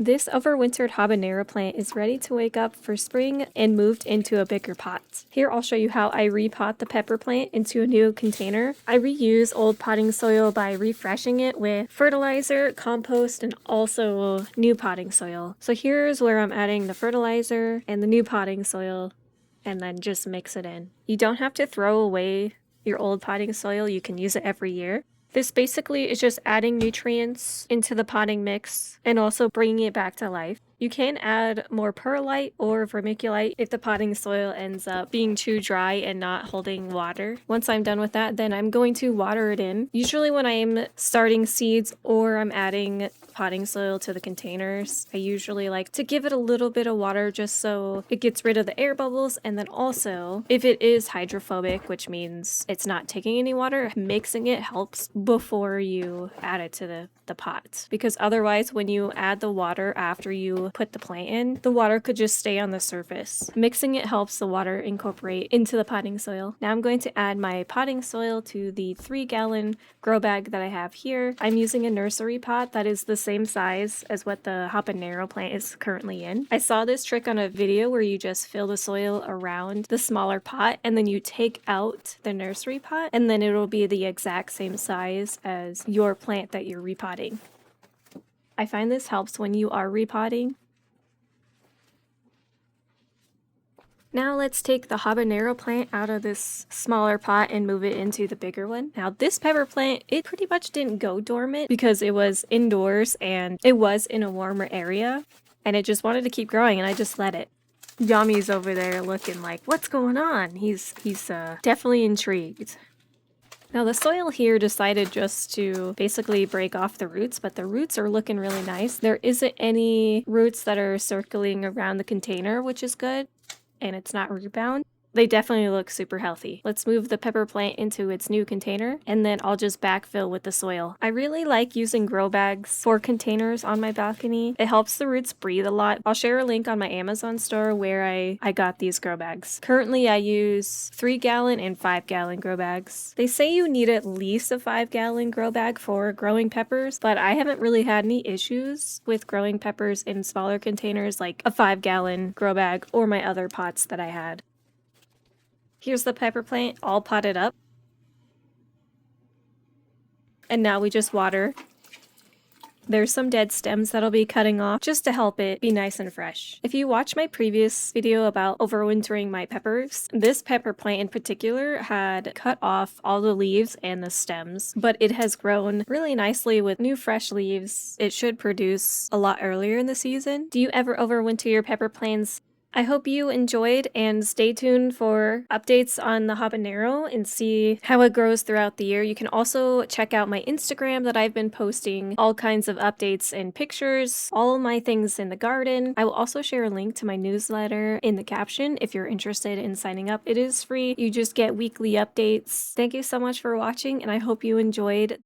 This overwintered habanero plant is ready to wake up for spring and moved into a bigger pot. Here I'll show you how I repot the pepper plant into a new container. I reuse old potting soil by refreshing it with fertilizer, compost, and also new potting soil. So here's where I'm adding the fertilizer and the new potting soil, and then just mix it in. You don't have to throw away your old potting soil, you can use it every year. This basically is just adding nutrients into the potting mix and also bringing it back to life. You can add more perlite or vermiculite if the potting soil ends up being too dry and not holding water. Once I'm done with that, then I'm going to water it in. Usually when I'm starting seeds or I'm adding potting soil to the containers, I usually like to give it a little bit of water just so it gets rid of the air bubbles, and then also if it is hydrophobic, which means it's not taking any water, mixing it helps before you add it to the pot, because otherwise when you add the water after you put the plant in, the water could just stay on the surface. Mixing it helps the water incorporate into the potting soil. Now I'm going to add my potting soil to the 3-gallon grow bag that I have here. I'm using a nursery pot that is the same size as what the habanero plant is currently in. I saw this trick on a video where you just fill the soil around the smaller pot and then you take out the nursery pot, and then it'll be the exact same size as your plant that you're repotting. I find this helps when you are repotting. Now let's take the habanero plant out of this smaller pot and move it into the bigger one. Now this pepper plant, it pretty much didn't go dormant because it was indoors and it was in a warmer area and it just wanted to keep growing, and I just let it. Yami's over there looking like, what's going on? He's definitely intrigued. Now the soil here decided just to basically break off the roots, but the roots are looking really nice. There isn't any roots that are circling around the container, which is good, and it's not root bound. They definitely look super healthy. Let's move the pepper plant into its new container, and then I'll just backfill with the soil. I really like using grow bags for containers on my balcony. It helps the roots breathe a lot. I'll share a link on my Amazon store where I got these grow bags. Currently I use 3-gallon and 5-gallon grow bags. They say you need at least a 5-gallon grow bag for growing peppers, but I haven't really had any issues with growing peppers in smaller containers like a 5-gallon grow bag or my other pots that I had. Here's the pepper plant all potted up. And now we just water. There's some dead stems that I'll be cutting off just to help it be nice and fresh. If you watch my previous video about overwintering my peppers, this pepper plant in particular had cut off all the leaves and the stems, but it has grown really nicely with new fresh leaves. It should produce a lot earlier in the season. Do you ever overwinter your pepper plants? I hope you enjoyed, and stay tuned for updates on the habanero and see how it grows throughout the year. You can also check out my Instagram that I've been posting all kinds of updates and pictures, all of my things in the garden. I will also share a link to my newsletter in the caption if you're interested in signing up. It is free. You just get weekly updates. Thank you so much for watching, and I hope you enjoyed